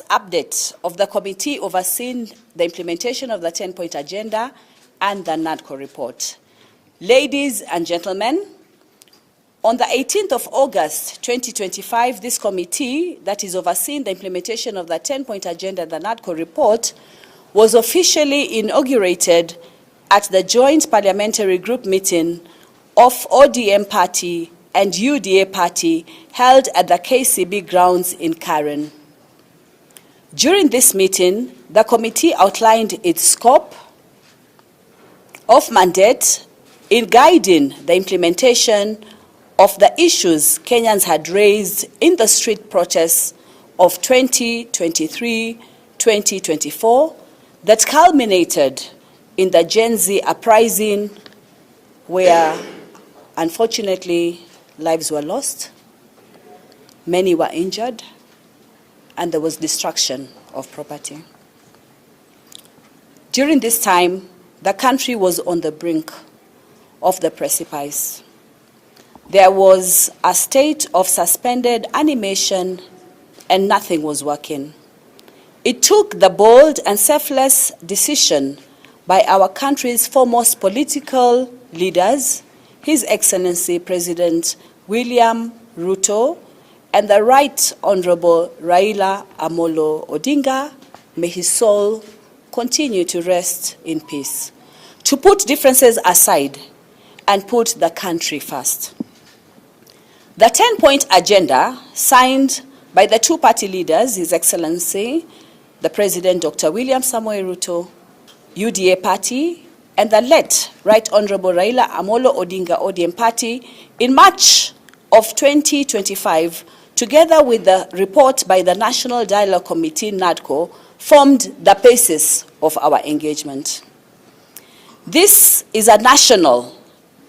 update of the committee overseeing the implementation of the 10-point agenda and the NADCO report. Ladies and gentlemen, on the 18th of August 2025, this committee that is overseeing the implementation of the 10-point agenda and the NADCO report was officially inaugurated at the joint parliamentary group meeting of ODM party and UDA party held at the KCB grounds in Karen. During this meeting, the committee outlined its scope of mandate in guiding the implementation of the issues Kenyans had raised in the street protests of 2023-2024 that culminated in the Gen Z uprising, where unfortunately lives were lost, many were injured, and there was destruction of property. During this time, the country was on the brink of the precipice. There was a state of suspended animation and nothing was working. It took the bold and selfless decision by our country's foremost political leaders, His Excellency President William Ruto, and the Right Honorable Raila Amolo Odinga, may his soul continue to rest in peace, to put differences aside and put the country first. The 10-point agenda, signed by the two party leaders, His Excellency, the President Dr. William Samoei Ruto, UDA party, and the late Right Honorable Raila Amolo Odinga ODM party in March of 2025, together with the report by the National Dialogue Committee, NADCO, formed the basis of our engagement. This is a national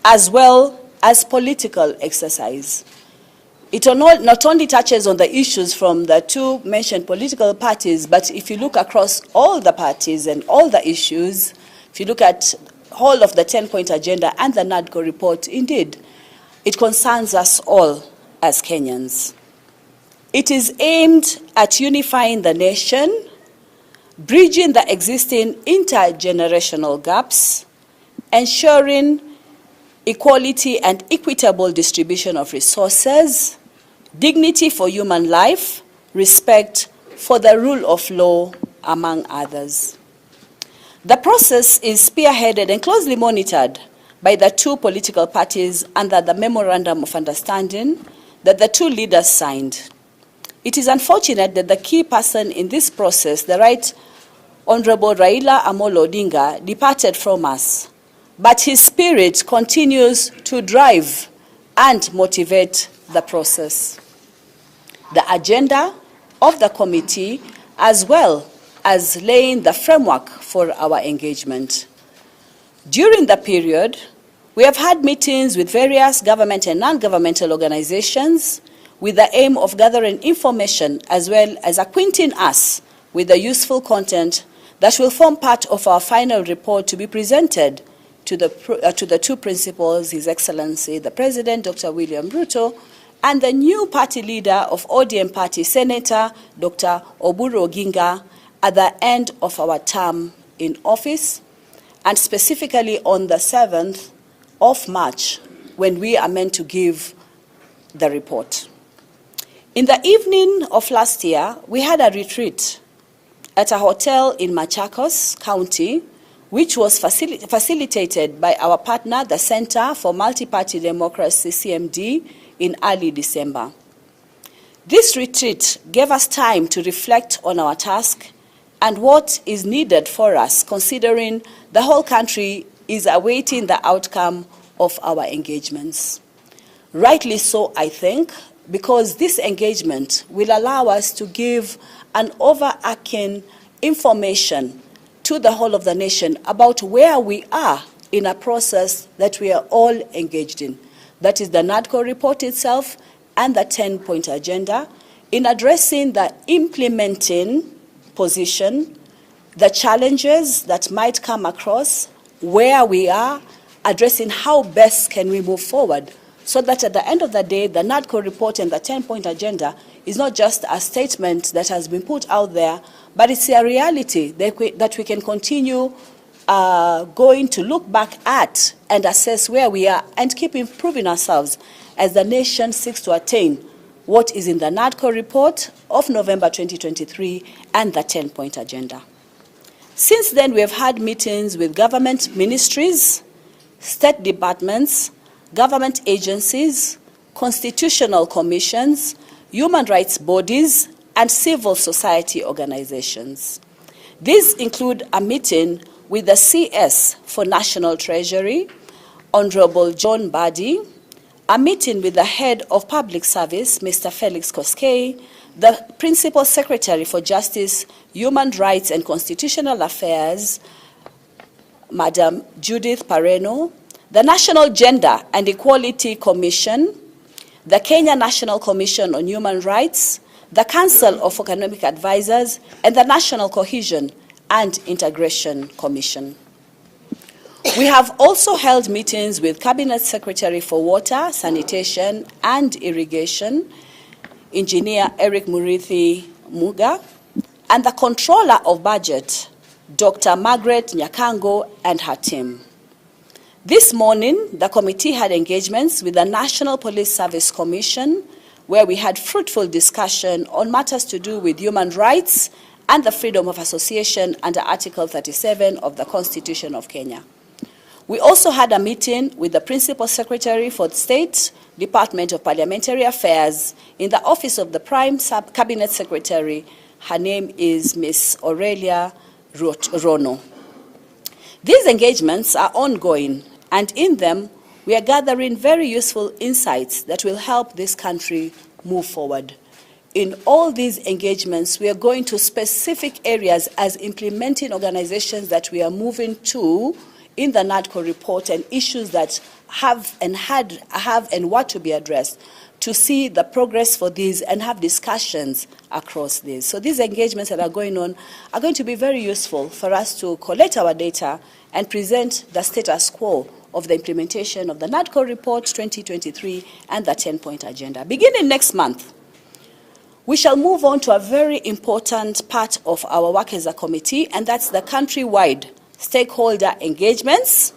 as well as political exercise. It not only touches on the issues from the two mentioned political parties, but if you look across all the parties and all the issues, if you look at all of the 10-point agenda and the NADCO report, indeed, it concerns us all as Kenyans. It is aimed at unifying the nation, bridging the existing intergenerational gaps, ensuring equality and equitable distribution of resources, dignity for human life, respect for the rule of law, among others. The process is spearheaded and closely monitored by the two political parties under the Memorandum of Understanding that the two leaders signed. It is unfortunate that the key person in this process, the Right Honorable Raila Amolo Odinga, departed from us, but his spirit continues to drive and motivate the process. The agenda of the committee, as well as laying the framework for our engagement. During the period, we have had meetings with various government and non-governmental organizations with the aim of gathering information as well as acquainting us with the useful content that will form part of our final report to be presented to the two principals, His Excellency, the President, Dr. William Ruto, and the new party leader of ODM party, Senator Dr. Oburu Oginga, at the end of our term in office, and specifically on the 7th of March, when we are meant to give the report. In the evening of last year, we had a retreat at a hotel in Machakos County, which was facilitated by our partner, the Center for Multi-Party Democracy, CMD, in early December. This retreat gave us time to reflect on our task and what is needed for us, considering the whole country is awaiting the outcome of our engagements. Rightly so, I think, because this engagement will allow us to give an overarching information to the whole of the nation about where we are in a process that we are all engaged in. That is the NADCO report itself and the 10-point agenda in addressing the implementing position, the challenges that might come across, where we are, addressing how best can we move forward so that at the end of the day, the NADCO report and the 10-point agenda is not just a statement that has been put out there, but it's a reality that we can continue going to look back at and assess where we are and keep improving ourselves as the nation seeks to attain what is in the NADCO report of November 2023 and the 10-point agenda. Since then, we have had meetings with government ministries, state departments, government agencies, constitutional commissions, human rights bodies, and civil society organizations. These include a meeting with the CS for National Treasury, Honorable John Badi, a meeting with the head of public service, Mr. Felix Koskei, the Principal Secretary for Justice, Human Rights and Constitutional Affairs, Madam Judith Pareno, the National Gender and Equality Commission, the Kenya National Commission on Human Rights, the Council of Economic Advisors, and the National Cohesion and Integration Commission. We have also held meetings with Cabinet Secretary for Water, Sanitation and Irrigation, Engineer Eric Murithi Muga, and the Controller of Budget, Dr. Margaret Nyakango, and her team. This morning, the committee had engagements with the National Police Service Commission, where we had fruitful discussion on matters to do with human rights and the freedom of association under Article 37 of the Constitution of Kenya. We also had a meeting with the Principal Secretary for the State Department of Parliamentary Affairs in the Office of the Prime Cabinet Secretary. Her name is Ms. Aurelia Rono. These engagements are ongoing, and in them, we are gathering very useful insights that will help this country move forward. In all these engagements, we are going to specific areas as implementing organizations that we are moving to in the NADCO report and issues that have and what to be addressed, to see the progress for these and have discussions across these. So these engagements that are going on are going to be very useful for us to collect our data and present the status quo of the implementation of the NADCO report 2023 and the 10-point agenda. Beginning next month, we shall move on to a very important part of our work as a committee, and that's the countrywide stakeholder engagements,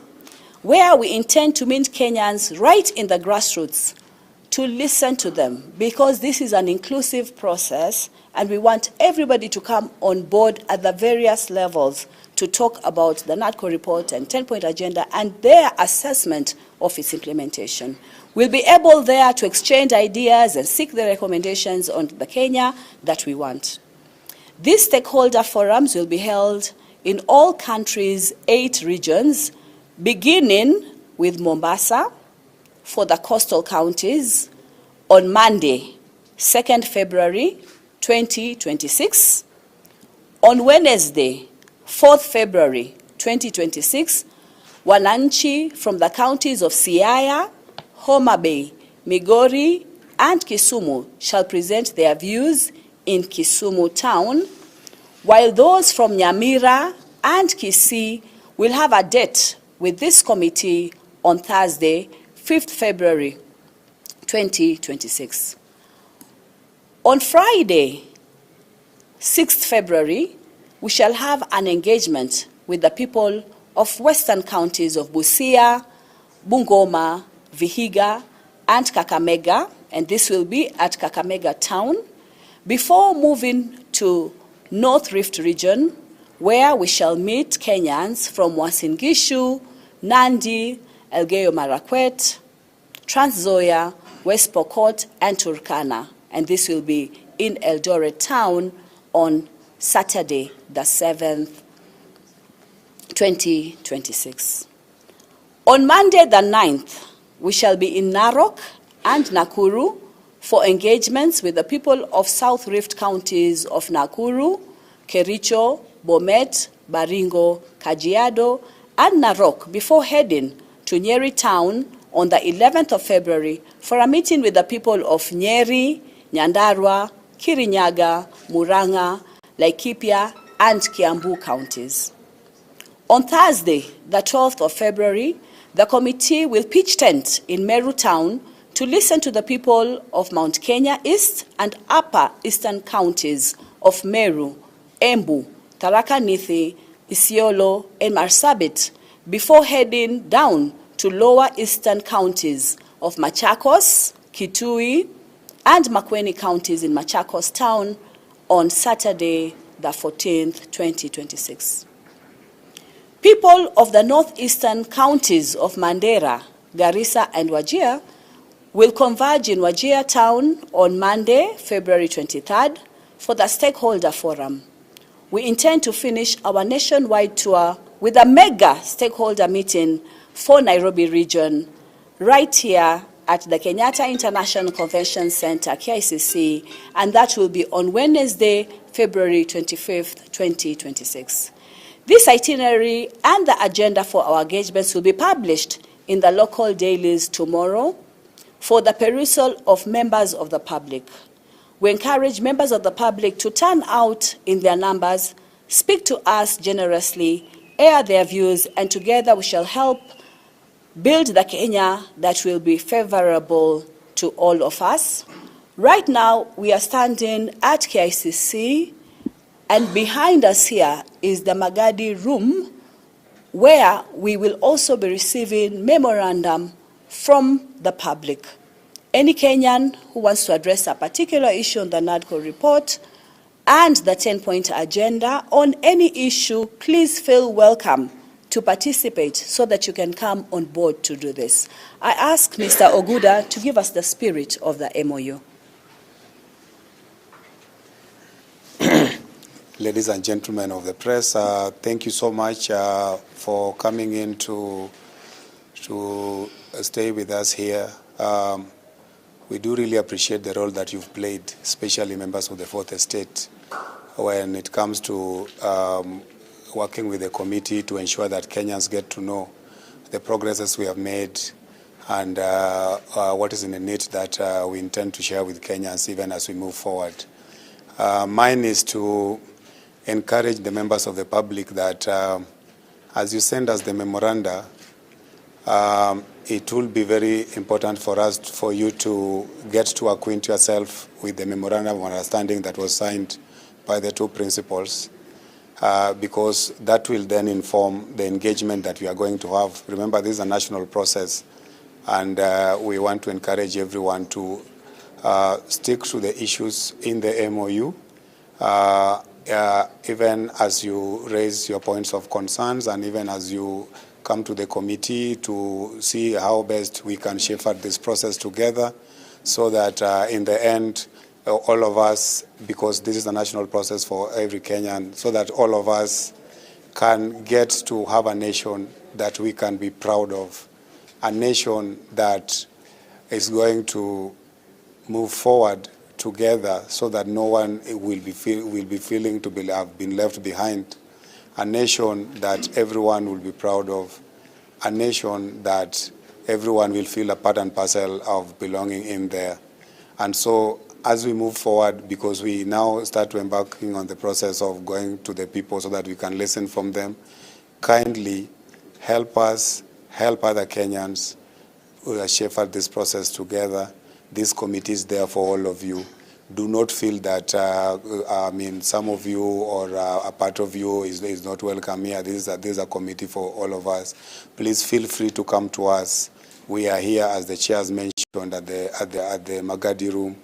where we intend to meet Kenyans right in the grassroots to listen to them, because this is an inclusive process and we want everybody to come on board at the various levels to talk about the NADCO report and 10-point agenda and their assessment of its implementation. We'll be able there to exchange ideas and seek the recommendations on the Kenya that we want. These stakeholder forums will be held in all countries' 8 regions, beginning with Mombasa for the coastal counties on Monday, 2nd February 2026. On Wednesday, 4th February 2026, wananchi from the counties of Siaya, Homa Bay, Migori, and Kisumu shall present their views in Kisumu town, while those from Nyamira and Kisii will have a date with this committee on Thursday, 5th February 2026. On Friday, 6th February, we shall have an engagement with the people of western counties of Busia, Bungoma, Vihiga, and Kakamega, and this will be at Kakamega town, before moving to North Rift region, where we shall meet Kenyans from Uasin Gishu, Nandi, Elgeyo Marakwet, Trans Nzoia, West Pokot, and Turkana. And this will be in Eldoret town on Saturday, the 7th, 2026. On Monday, the 9th, we shall be in Narok and Nakuru for engagements with the people of South Rift counties of Nakuru, Kericho, Bomet, Baringo, Kajiado, and Narok before heading to Nyeri town on the 11th of February for a meeting with the people of Nyeri, Nyandarua, Kirinyaga, Murang'a, Laikipia, and Kiambu counties. On Thursday, the 12th of February, the committee will pitch tent in Meru town to listen to the people of Mount Kenya East and Upper Eastern counties of Meru, Embu, Tharaka Nithi, Isiolo, and Marsabit before heading down to lower eastern counties of Machakos, Kitui, and Makwiny counties in Machakos town on Saturday, the 14th, 2026. People of the northeastern counties of Mandera, Garissa, and Wajir will converge in Wajir town on Monday, February 23rd, for the stakeholder forum. We intend to finish our nationwide tour with a mega stakeholder meeting for Nairobi region right here at the Kenyatta International Convention Center, KICC, and that will be on Wednesday, February 25th, 2026. This itinerary and the agenda for our engagements will be published in the local dailies tomorrow for the perusal of members of the public. We encourage members of the public to turn out in their numbers, speak to us generously, air their views, and together we shall help build the Kenya that will be favorable to all of us. Right now, we are standing at KICC, and behind us here is the Magadi room, where we will also be receiving memorandum from the public. Any Kenyan who wants to address a particular issue on the NADCO report and the 10-point agenda on any issue, please feel welcome to participate so that you can come on board to do this. I ask Mr. Oguda to give us the spirit of the MOU. Ladies and gentlemen of the press, thank you so much for coming in to stay with us here. We do really appreciate the role that you've played, especially members of the Fourth Estate, when it comes to working with the committee to ensure that Kenyans get to know the progresses we have made and what is in the need that we intend to share with Kenyans even as we move forward. Mine is to encourage the members of the public that as you send us the memoranda, it will be very important for you to get to acquaint yourself with the memorandum of understanding that was signed by the two principals, because that will then inform the engagement that we are going to have. Remember, this is a national process, and we want to encourage everyone to stick to the issues in the MOU, even as you raise your points of concerns and even as you come to the committee to see how best we can shepherd this process together so that in the end, all of us, because this is a national process for every Kenyan, so that all of us can get to have a nation that we can be proud of, a nation that is going to move forward together so that no one will be feeling to have been left behind, a nation that everyone will be proud of, a nation that everyone will feel a part and parcel of belonging in there. And so as we move forward, because we now start to embarking on the process of going to the people so that we can listen from them, kindly help us, help other Kenyans shepherd this process together. This committee is there for all of you. Do not feel that, some of you or a part of you is not welcome here. This is a committee for all of us. Please feel free to come to us. We are here, as the chairs mentioned, at the Magadi room.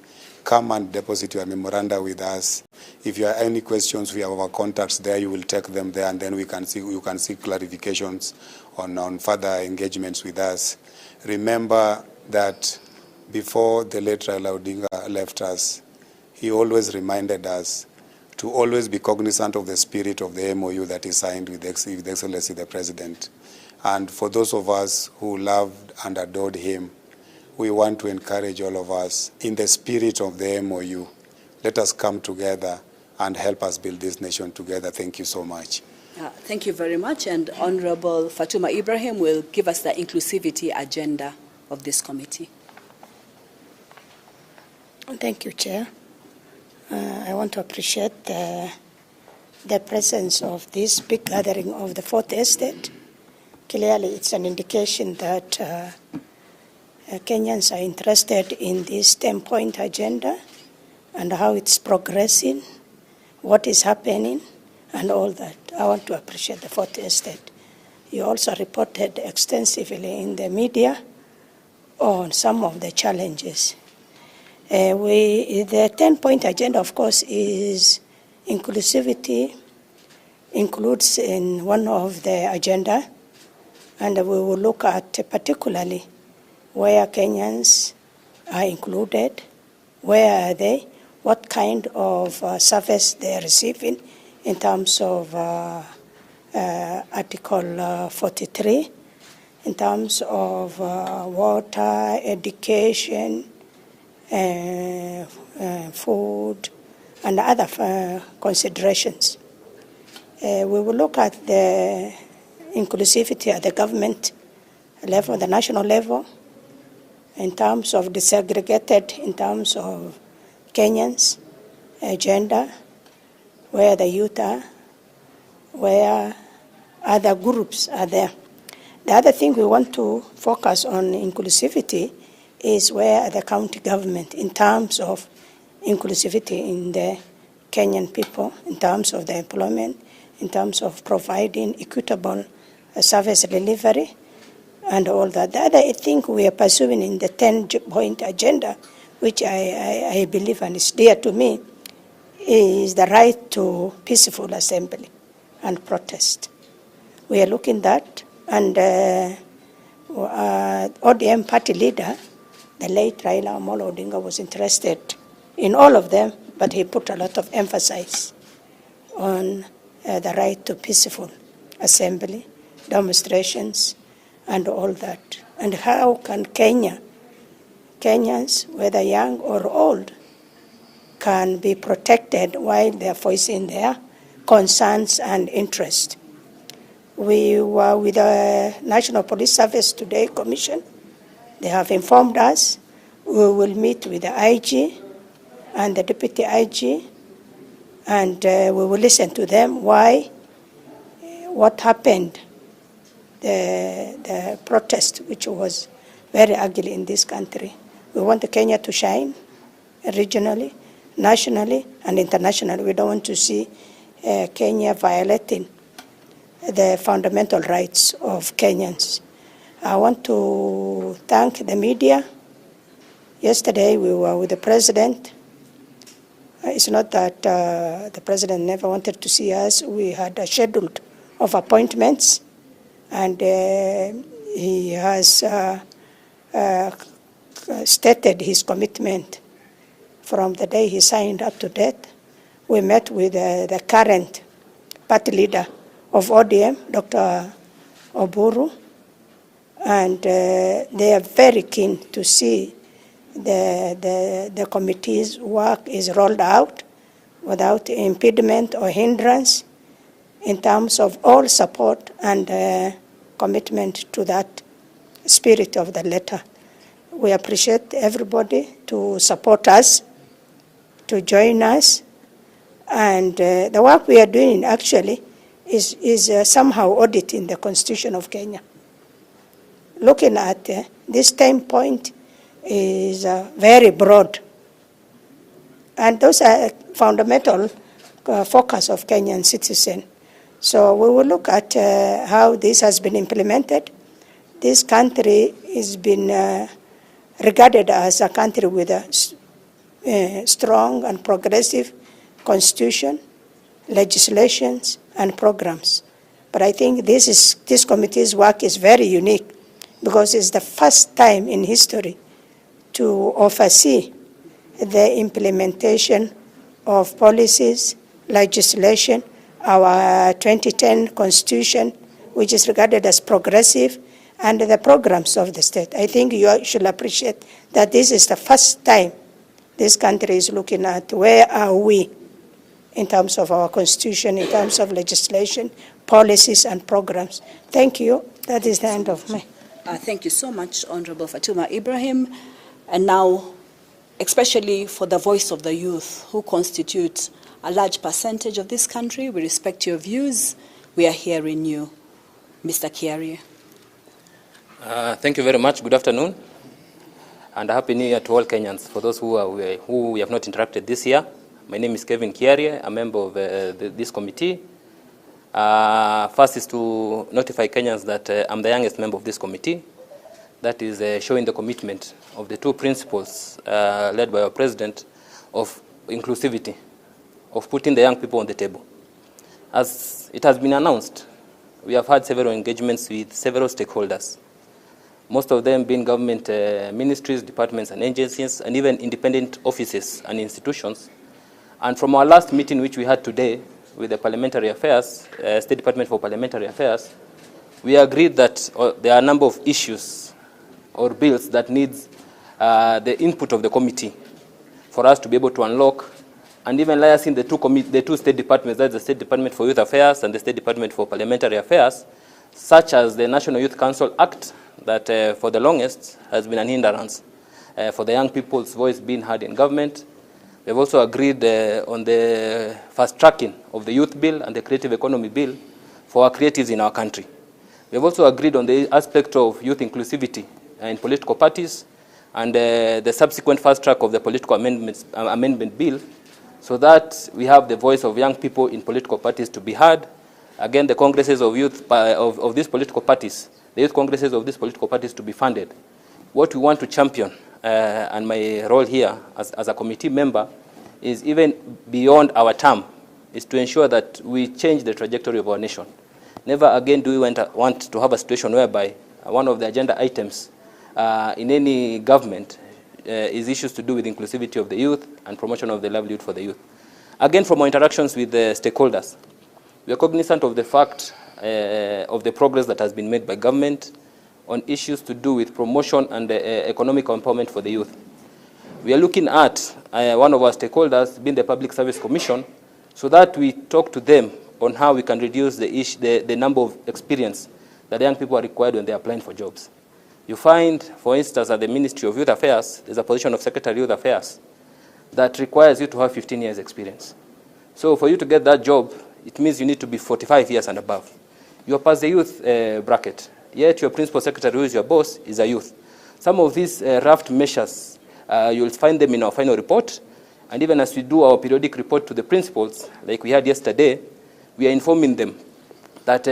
Come and deposit your memoranda with us. If you have any questions, we have our contacts there. You will take them there, and then you can see clarifications on further engagements with us. Remember that before the late Raila Odinga left us, he always reminded us to always be cognizant of the spirit of the MOU that is signed with Excellency the President. And for those of us who loved and adored him, we want to encourage all of us in the spirit of the MOU. Let us come together and help us build this nation together. Thank you so much. Thank you very much. And Honorable Fatuma Ibrahim will give us the inclusivity agenda of this committee. Thank you, Chair. I want to appreciate the presence of this big gathering of the Fourth Estate. Clearly, it's an indication that Kenyans are interested in this 10-point agenda and how it's progressing, what is happening, and all that. I want to appreciate the fourth estate. You also reported extensively in the media on some of the challenges. The 10-point agenda, of course, is inclusivity, includes in one of the agenda, and we will look at particularly where Kenyans are included, where are they, what kind of service they are receiving in terms of Article 43, in terms of water, education, food, and other considerations. We will look at the inclusivity at the government level, the national level, in terms of disaggregated, in terms of Kenyans, gender, where the youth are, where other groups are there. The other thing we want to focus on inclusivity is where the county government, in terms of inclusivity in the Kenyan people, in terms of the employment, in terms of providing equitable service delivery, and all that. The other thing we are pursuing in the 10-point agenda, which I believe and is dear to me, is the right to peaceful assembly and protest. We are looking at that, and ODM party leader, the late Raila Odinga, was interested in all of them, but he put a lot of emphasis on the right to peaceful assembly, demonstrations, and all that. And how can Kenyans, whether young or old, can be protected while they are voicing their concerns and interests. We were with the National Police Service today Commission. They have informed us. We will meet with the IG and the Deputy IG, and we will listen to them why, what happened, the protest, which was very ugly in this country. We want Kenya to shine regionally, nationally, and internationally. We don't want to see Kenya violating the fundamental rights of Kenyans. I want to thank the media. Yesterday we were with the president. It's not that the president never wanted to see us. We had a schedule of appointments, and he has stated his commitment from the day he signed up to date. We met with the current party leader of ODM, Dr. Uhuru, and they are very keen to see the committee's work is rolled out without impediment or hindrance in terms of all support and commitment to that spirit of the letter. We appreciate everybody to support us, to join us, and the work we are doing actually is somehow auditing the Constitution of Kenya. Looking at this 10-point is very broad, and those are fundamental focus of Kenyan citizen. So we will look at how this has been implemented. This country has been regarded as a country with a strong and progressive constitution, legislations, and programs. But I think this committee's work is very unique because it's the first time in history to oversee the implementation of policies, legislation, our 2010 constitution, which is regarded as progressive, and the programs of the state. I think you should appreciate that this is the first time this country is looking at where are we in terms of our constitution, in terms of legislation, policies, and programs. Thank you. That is the end of my... Thank you so much, Honorable Fatuma Ibrahim. And now, especially for the voice of the youth, who constitute a large percentage of this country, we respect your views. We are hearing you. Mr. Kiarie. Thank you very much. Good afternoon. and a happy new year to all Kenyans. For those who we have not interacted this year, my name is Kevin Kiarie, a member of this committee. First is to notify Kenyans that I'm the youngest member of this committee. That is showing the commitment of the two principles led by our president of inclusivity, of putting the young people on the table. As it has been announced, we have had several engagements with several stakeholders, most of them being government ministries, departments and agencies, and even independent offices and institutions. And from our last meeting, which we had today with the Parliamentary Affairs, State Department for Parliamentary Affairs, we agreed that there are a number of issues or bills that needs the input of the committee for us to be able to unlock and even liaising the two state departments, that's the State Department for Youth Affairs and the State Department for Parliamentary Affairs, such as the National Youth Council Act, that for the longest has been an hindrance for the young people's voice being heard in government. We have also agreed on the fast tracking of the youth bill and the creative economy bill for our creatives in our country. We have also agreed on the aspect of youth inclusivity in political parties and the subsequent fast track of the political amendment bill, so that we have the voice of young people in political parties to be heard. Again, the congresses of youth of these political parties, the youth congresses of these political parties to be funded. What we want to champion, and my role here as a committee member, is even beyond our term, is to ensure that we change the trajectory of our nation. Never again do we want to have a situation whereby one of the agenda items in any government is issues to do with inclusivity of the youth and promotion of the livelihood for the youth. Again, from our interactions with the stakeholders, we are cognizant of the fact of the progress that has been made by government on issues to do with promotion and economic empowerment for the youth. We are looking at one of our stakeholders being the Public Service Commission, so that we talk to them on how we can reduce the number of experience that young people are required when they are applying for jobs. You find, for instance, at the Ministry of Youth Affairs, there's a position of Secretary of Youth Affairs that requires you to have 15 years experience. So for you to get that job, it means you need to be 45 years and above. You are past the youth bracket, yet your principal secretary, who is your boss, is a youth. Some of these rough measures, you'll find them in our final report, and even as we do our periodic report to the principals, like we had yesterday, we are informing them that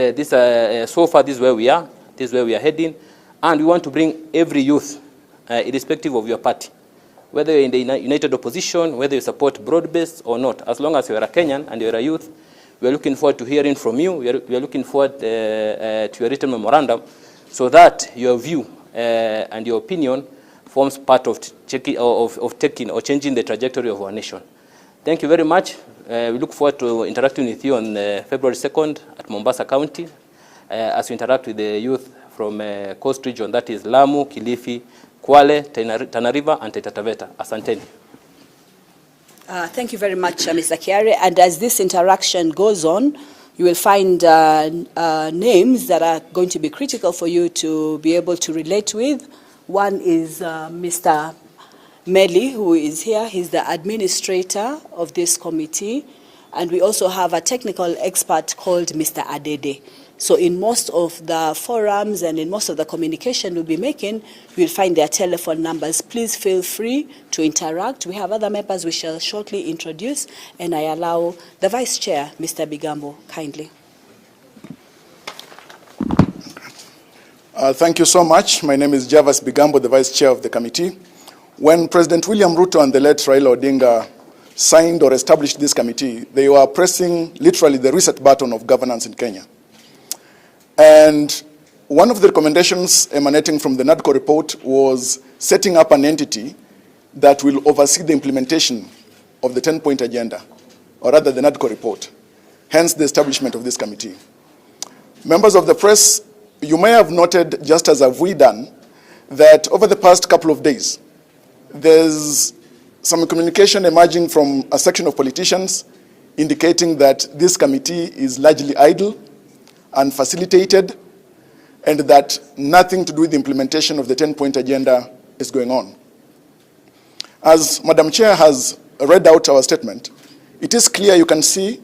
so far this is where we are, this is where we are heading, and we want to bring every youth, irrespective of your party, whether you're in the united opposition, whether you support broad-based or not, as long as you're a Kenyan and you're a youth, we are looking forward to hearing from you. We are looking forward to your written memorandum, so that your view and your opinion forms part of taking or changing the trajectory of our nation. Thank you very much. We look forward to interacting with you on February 2nd at Mombasa County as we interact with the youth from Coast Region, that is Lamu, Kilifi, Kwale, Tana River, and Taita Taveta. Asanteni. Thank you very much, Mr. Kiarie. And as this interaction goes on, you will find names that are going to be critical for you to be able to relate with. One is Mr. Meli, who is here. He's the administrator of this committee. And we also have a technical expert called Mr. Adede. So in most of the forums and in most of the communication we'll be making, you'll find their telephone numbers. Please feel free to interact. We have other members we shall shortly introduce, and I allow the Vice Chair, Mr. Bigambo, kindly. Thank you so much. My name is Javas Bigambo, the Vice Chair of the committee. When President William Ruto and the late Raila Odinga signed or established this committee, they were pressing literally the reset button of governance in Kenya. And one of the recommendations emanating from the NADCO report was setting up an entity that will oversee the implementation of the 10-point agenda, or rather the NADCO report, hence the establishment of this committee. Members of the press, you may have noted, just as have we done, that over the past couple of days, there's some communication emerging from a section of politicians indicating that this committee is largely idle, unfacilitated, and that nothing to do with the implementation of the 10-point agenda is going on. As Madam Chair has read out our statement, it is clear, you can see,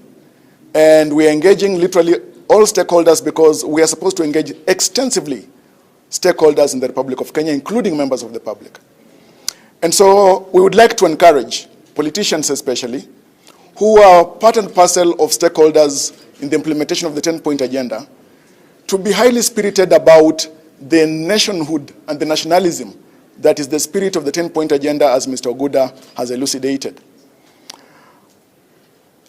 and we are engaging literally all stakeholders, because we are supposed to engage extensively stakeholders in the Republic of Kenya, including members of the public. And so we would like to encourage politicians especially, who are part and parcel of stakeholders in the implementation of the 10-point agenda, to be highly spirited about the nationhood and the nationalism that is the spirit of the 10-point agenda, as Mr. Oguda has elucidated.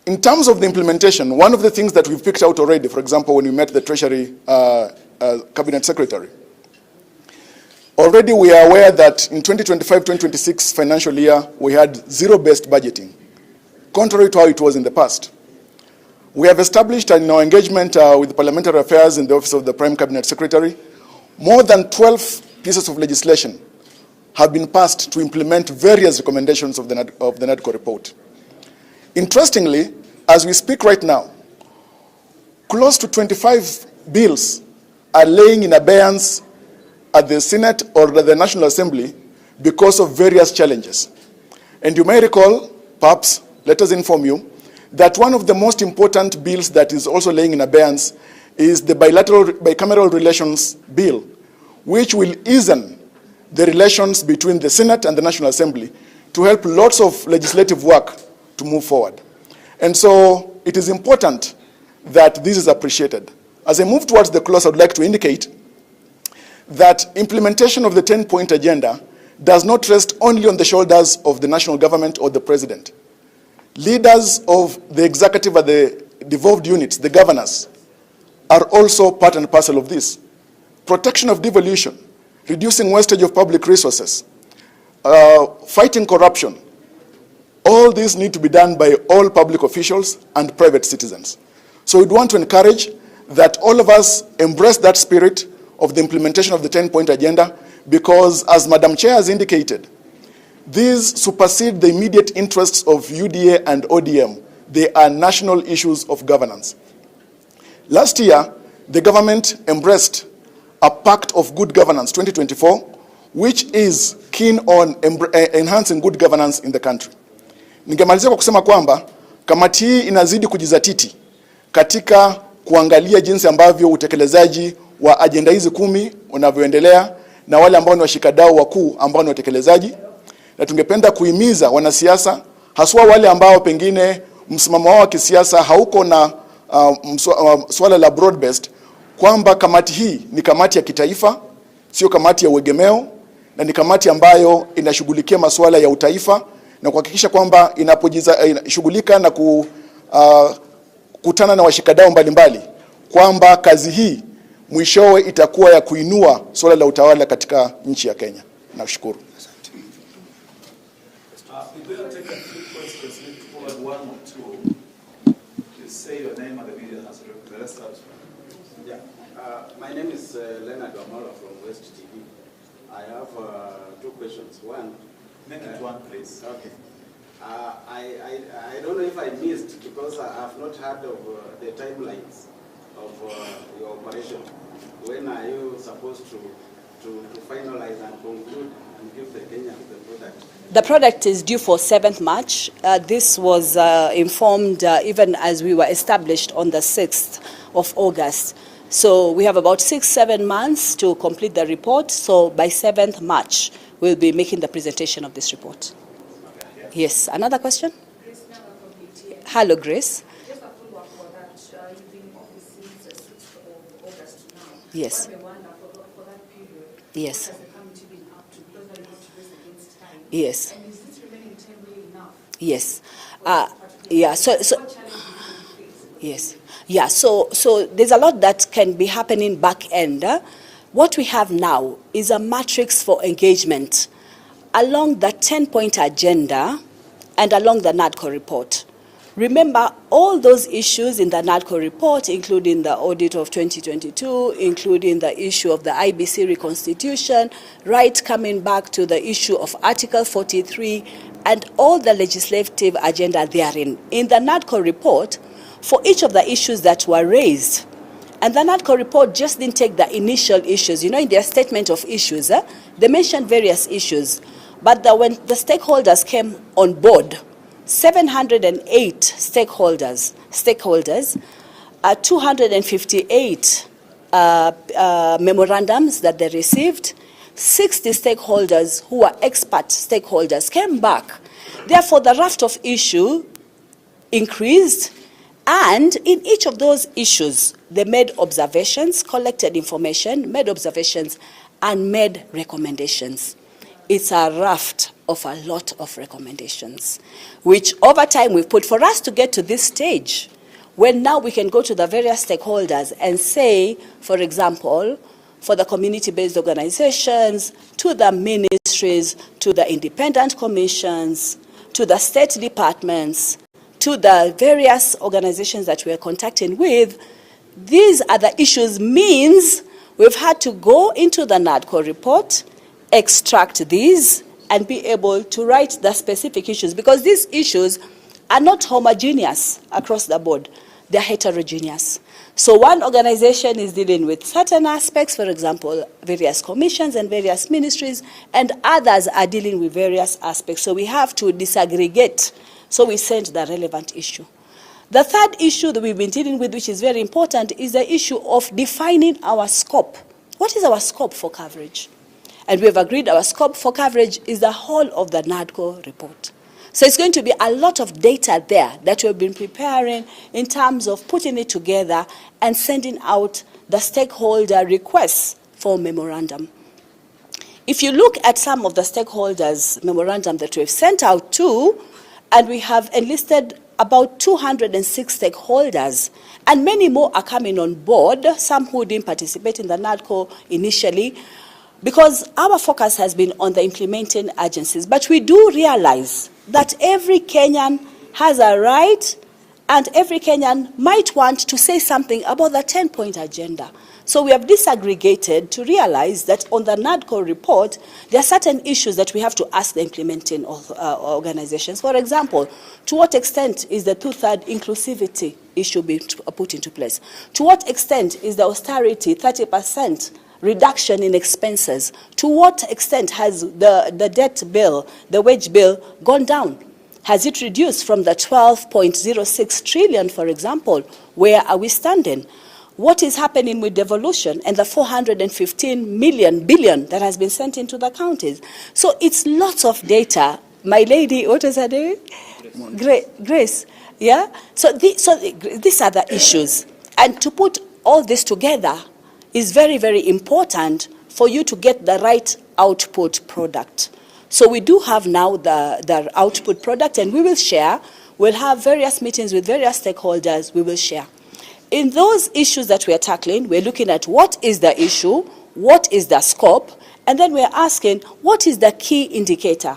In terms of the implementation, one of the things that we've picked out already, for example, when we met the Treasury Cabinet Secretary, already we are aware that in 2025-2026 financial year, we had zero-based budgeting, contrary to how it was in the past. We have established in our engagement with Parliamentary Affairs in the Office of the Prime Cabinet Secretary, more than 12 pieces of legislation have been passed to implement various recommendations of the NADCO report. Interestingly, as we speak right now, close to 25 bills are laying in abeyance at the Senate or the National Assembly because of various challenges. And you may recall, perhaps, let us inform you, that one of the most important bills that is also laying in abeyance is the bicameral relations bill, which will ease the relations between the Senate and the National Assembly to help lots of legislative work to move forward. And so it is important that this is appreciated. As I move towards the close, I would like to indicate that implementation of the 10-point agenda does not rest only on the shoulders of the national government or the president. Leaders of the executive and the devolved units, the governors, are also part and parcel of this. Protection of devolution, reducing wastage of public resources, fighting corruption, all these need to be done by all public officials and private citizens. So we'd want to encourage that all of us embrace that spirit of the implementation of the 10-point agenda, because as Madam Chair has indicated, these supersede the immediate interests of UDA and ODM. They are national issues of governance. Last year, the government embraced a Pact of Good Governance 2024, which is keen on enhancing good governance in the country. Ningemalizia kwa kusema kwamba kamati hii inazidi kujizatiti katika kuangalia jinsi ambavyo utekelezaji wa ajenda hizi 10 unavyoendelea na wale ambao ni washikadau wakuu ambao ni watekelezaji, na tungependa kuhimiza wanasiasa, haswa wale ambao pengine msimamo wao wa kisiasa hauko na swala la broad based, kwamba kamati hii ni kamati ya kitaifa, sio kamati ya uegemeo, na ni kamati ambayo inashughulikia masuala ya utaifa na kuhakikisha kwamba inashughulika na kukutana na washikadau mbalimbali, kwamba kazi hii mwishowe itakuwa ya kuinua swala la utawala katika nchi ya Kenya. Nashukuru. We will take a few questions. Let's forward one or two. You say your name and the video has the rest out. Yeah. My name is Leonard Wamala from West TV. I have two questions. One. Make it one, please. Okay. I don't know if I missed, because I have not heard of the timelines of your operation. When are you supposed to finalize and conclude and give the Kenyans the product? The product is due for 7th March. This was informed even as we were established on the 6th of August. So we have about 6-7 months to complete the report. So by 7th March, we'll be making the presentation of this report. Okay, yeah. Yes, another question? Hello, Grace. Just a follow-up for that. You've been in office since the 6th of August now. Yes. I wonder for that period, yes. what has the committee been up to? Because now you have to race against time. Yes. And is this remaining timely enough? Yes. Yeah. So yes. Yeah. So there's a lot that can be happening back end. What we have now is a matrix for engagement along the 10-point agenda and along the NADCO report. Remember, all those issues in the NADCO report, including the audit of 2022, including the issue of the IBC reconstitution, right coming back to the issue of Article 43, and all the legislative agenda therein. In the NADCO report, for each of the issues that were raised, and the NADCO report just didn't take the initial issues. You know, in their statement of issues, they mentioned various issues. But when the stakeholders came on board, 708 stakeholders, 258 memorandums that they received, 60 stakeholders who are expert stakeholders came back. Therefore, the raft of issue increased, and in each of those issues, they made observations, collected information, made observations, and made recommendations. It's a raft of a lot of recommendations, which over time we've put for us to get to this stage, when now we can go to the various stakeholders and say, for example, for the community-based organizations, to the ministries, to the independent commissions, to the state departments, to the various organizations that we are contacting with, these are the issues, means we've had to go into the NADCO report, extract these, and be able to write the specific issues, because these issues are not homogeneous across the board. They're heterogeneous. So one organization is dealing with certain aspects, for example, various commissions and various ministries, and others are dealing with various aspects. So we have to disaggregate. So we send the relevant issue. The third issue that we've been dealing with, which is very important, is the issue of defining our scope. What is our scope for coverage? And we have agreed our scope for coverage is the whole of the NADCO report. So it's going to be a lot of data there that we've been preparing in terms of putting it together and sending out the stakeholder requests for memorandum. If you look at some of the stakeholders' memorandum that we've sent out to, and we have enlisted about 206 stakeholders, and many more are coming on board, some who didn't participate in the NADCO initially, because our focus has been on the implementing agencies. But we do realize that every Kenyan has a right, and every Kenyan might want to say something about the 10-point agenda. So we have disaggregated to realize that on the NADCO report, there are certain issues that we have to ask the implementing organizations. For example, to what extent is the two-thirds inclusivity issue being put into place? To what extent is the austerity 30% reduction in expenses? To what extent has the debt bill, the wage bill, gone down? Has it reduced from the 12.06 trillion, for example? Where are we standing? What is happening with devolution and the 415 billion that has been sent into the counties? So it's lots of data. My lady, what is her name? Grace. Yeah? So these are the issues. And to put all this together is very, very important for you to get the right output product. So we do have now the output product, and we will share. We'll have various meetings with various stakeholders. We will share. In those issues that we are tackling, we're looking at what is the issue, what is the scope, and then we're asking what is the key indicator?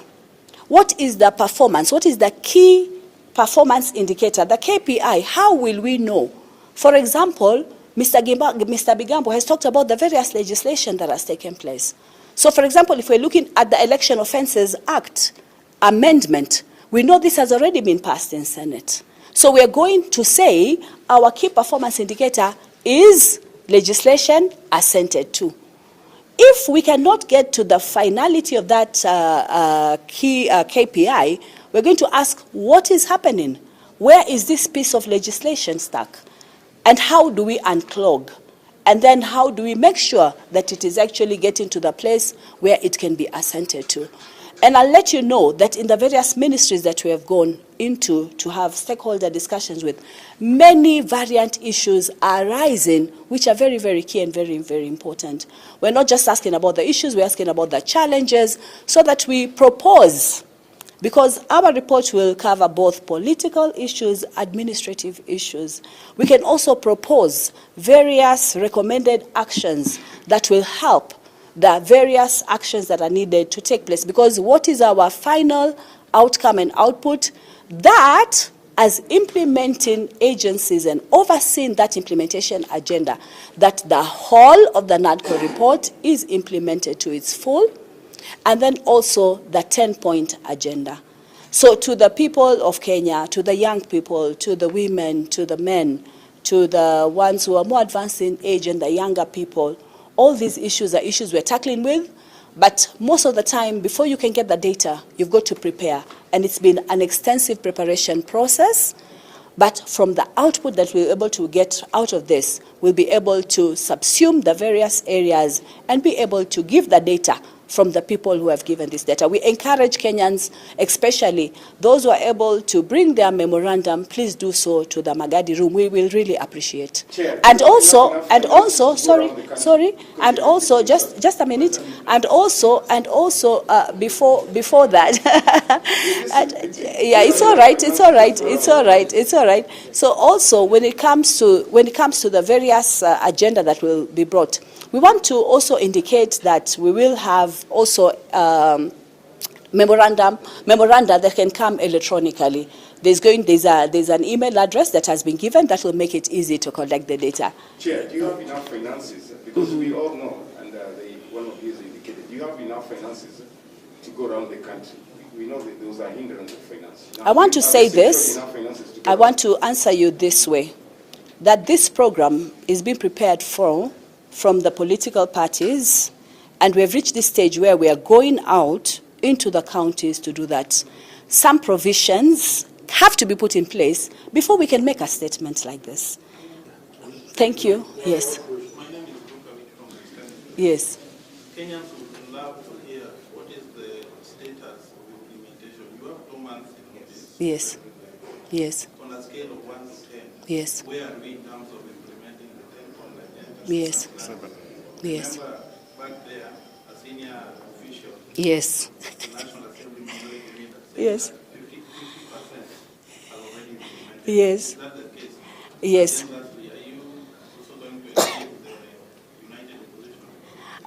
What is the performance? What is the key performance indicator, the KPI? How will we know? For example, Mr. Bigambo has talked about the various legislation that has taken place. So, for example, if we're looking at the Election Offences Act amendment, we know this has already been passed in Senate. So we are going to say our key performance indicator is legislation assented to. If we cannot get to the finality of that key KPI, we're going to ask what is happening? Where is this piece of legislation stuck? And how do we unclog? And then how do we make sure that it is actually getting to the place where it can be assented to? And I'll let you know that in the various ministries that we have gone into to have stakeholder discussions with, many variant issues are rising, which are very, very key and very, very important. We're not just asking about the issues, we're asking about the challenges, so that we propose, because our report will cover both political issues, administrative issues. We can also propose various recommended actions that will help the various actions that are needed to take place. Because what is our final outcome and output? That, as implementing agencies and overseeing that implementation agenda, that the whole of the NADCO report is implemented to its full, and then also the 10-point agenda. So to the people of Kenya, to the young people, to the women, to the men, to the ones who are more advanced in age and the younger people, all these issues are issues we're tackling with, but most of the time, before you can get the data, you've got to prepare. And it's been an extensive preparation process. But from the output that we're able to get out of this, we'll be able to subsume the various areas and be able to give the data from the people who have given this data. We encourage Kenyans, especially those who are able to bring their memorandum, please do so to the Magadi room. We will really appreciate. Chair, And also, just a minute, and also, before that, yeah, it's all right. So also, when it comes to the various agenda that will be brought, we want to also indicate that we will have also memoranda that can come electronically. There's an email address that has been given that will make it easy to collect the data. Chair, do you have enough finances? Because we all know, and one of these indicated, do you have enough finances to go around the country? We know that those are hindrance of finance. Now, I want to say this. I want to answer you this way, that this program is being prepared from the political parties, and we have reached this stage where we are going out into the counties to do that. Some provisions have to be put in place before we can make a statement like this. Thank you. Yes. My name is from Yes. Kenyans would love to hear what is the status of implementation. You have 2 months in this. Yes. Yes. On a scale of 1 to 10. Yes. Where are we in terms of implementing the 10-point agenda? Yes. Yes. Remember, back there, a senior official, Yes. the National Assembly minority leader, said Yes. that 50% are already implemented. Yes. Is that the case? Yes. And lastly, are you also going to achieve the united opposition?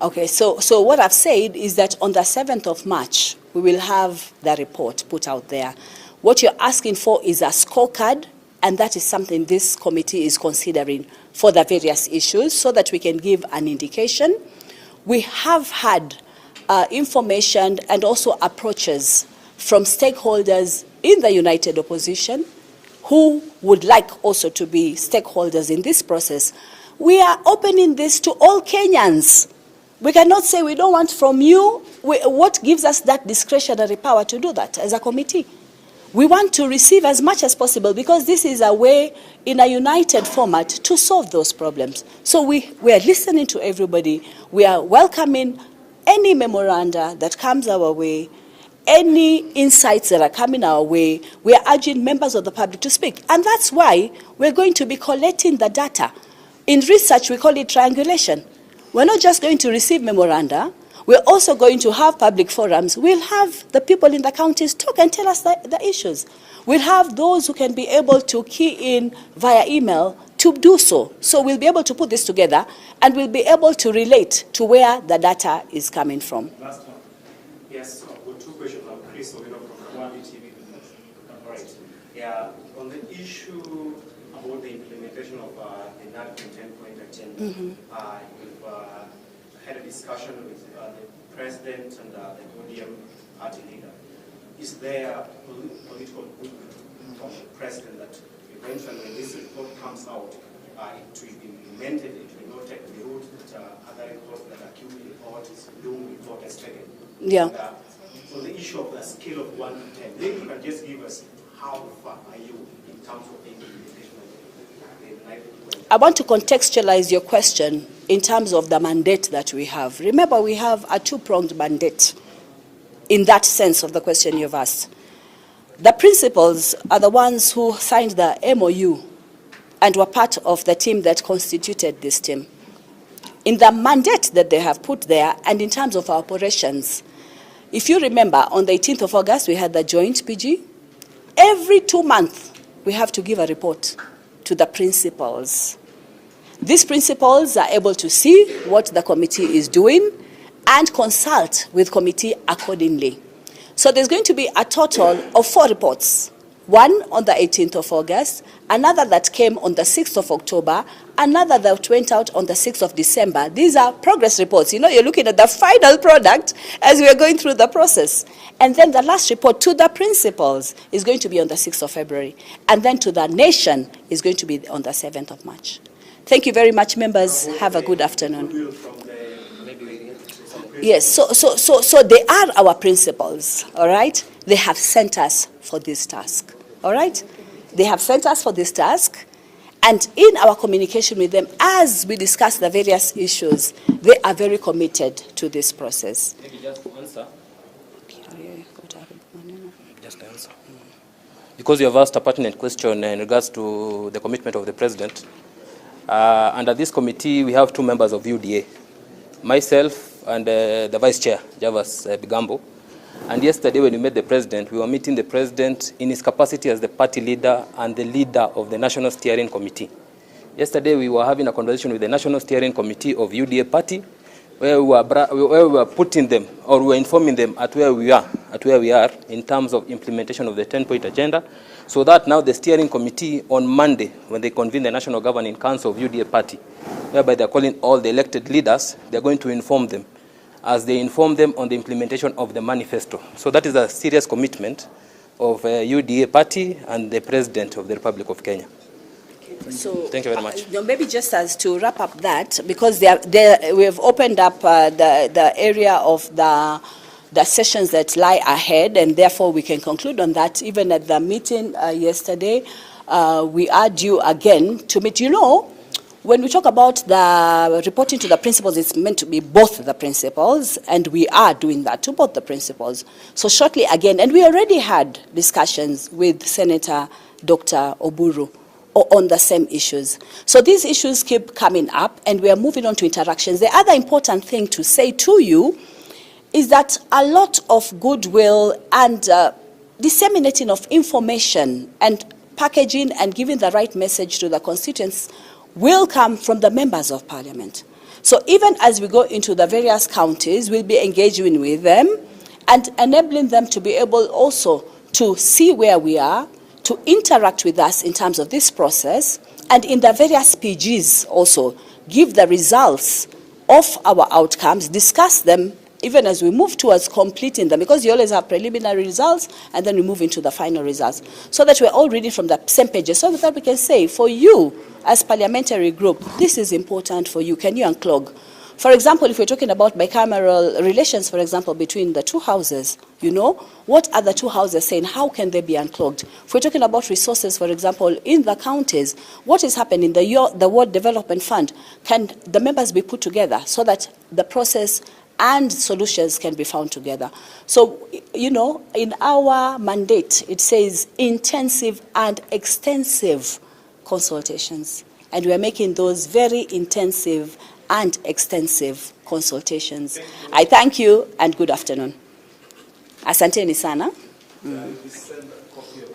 Okay, so what I've said is that on the 7th of March, we will have the report put out there. What you're asking for is a scorecard, and that is something this committee is considering for the various issues so that we can give an indication. We have had information and also approaches from stakeholders in the united opposition who would like also to be stakeholders in this process. We are opening this to all Kenyans. We cannot say we don't want from you. What gives us that discretionary power to do that as a committee? We want to receive as much as possible because this is a way in a united format to solve those problems. So we are listening to everybody. We are welcoming any memoranda that comes our way, any insights that are coming our way. We are urging members of the public to speak. And that's why we're going to be collecting the data. In research, we call it triangulation. We're not just going to receive memoranda. We're also going to have public forums. We'll have the people in the counties talk and tell us the issues. We'll have those who can be able to key in via email to do so. So we'll be able to put this together and we'll be able to relate to where the data is coming from. Last one. Yes, I've got 2 questions. I'm Chris from Rwanda TV Business. All right. Yeah, on the issue about the implementation of the NADCO 10-point agenda, we've had a discussion with the President and the ODM party leader. Is there political will from the President that eventually when this report comes out, it will be implemented, it will not take the route that other reports that are QB reports, Doom report has taken? Yeah. And, on the issue of the scale of 1 to 10, maybe you can just give us how far are you in terms of the implementation of the United States? I want to contextualize your question in terms of the mandate that we have. Remember, we have a 2-pronged mandate in that sense of the question you've asked. The principals are the ones who signed the MOU and were part of the team that constituted this team. In the mandate that they have put there and in terms of our operations, if you remember, on the 18th of August, we had the joint PG. Every 2 months, we have to give a report to the principals. These principals are able to see what the committee is doing and consult with committee accordingly. So there's going to be a total of 4 reports. One on the 18th of August, another that came on the 6th of October, another that went out on the 6th of December. These are progress reports. You know, you're looking at the final product as we are going through the process. And then the last report to the principals is going to be on the 6th of February. And then to the nation is going to be on the 7th of March. Thank you very much, members. Have a good afternoon. Yes, so they are our principals, all right? They have sent us for this task, all right? They have sent us for this task, and in our communication with them, as we discuss the various issues, they are very committed to this process. Maybe just to answer. Just answer. Because you have asked a pertinent question in regards to the commitment of the President, under this committee, we have 2 members of UDA, myself and the Vice Chair, Javas Bigambo. And yesterday when we met the President, we were meeting the President in his capacity as the party leader and the leader of the National Steering Committee. Yesterday we were having a conversation with the National Steering Committee of UDA Party, where we were putting them, or we were informing them at where we are in terms of implementation of the 10-point agenda, so that now the steering committee on Monday, when they convene the National Governing Council of UDA Party, whereby they're calling all the elected leaders, they're going to inform them as they inform them on the implementation of the manifesto. So that is a serious commitment of UDA Party and the President of the Republic of Kenya. So, thank you very much. Maybe just as to wrap up that, because we have opened up the area of the sessions that lie ahead, and therefore we can conclude on that. Even at the meeting yesterday, we are due again to meet. You know, when we talk about the reporting to the principals, it's meant to be both the principals, and we are doing that to both the principals. So shortly again, and we already had discussions with Senator Dr. Oburu on the same issues. So these issues keep coming up, and we are moving on to interactions. The other important thing to say to you is that a lot of goodwill and disseminating of information and packaging and giving the right message to the constituents will come from the members of parliament. So even as we go into the various counties, we'll be engaging with them and enabling them to be able also to see where we are, to interact with us in terms of this process, and in the various PGs also give the results of our outcomes, discuss them even as we move towards completing them, because you always have preliminary results and then we move into the final results, so that we're all reading from the same pages, so that we can say, for you as parliamentary group, this is important for you, can you unclog? For example, if we're talking about bicameral relations, for example, between the 2 houses, you know, what are the 2 houses saying? How can they be unclogged? If we're talking about resources, for example, in the counties, what is happening? The World Development Fund, can the members be put together so that the process and solutions can be found together? So, you know, in our mandate, it says intensive and extensive consultations. And we are making those very intensive and extensive consultations. I thank you and good afternoon. Asanteni sana. Yeah, you send a copy of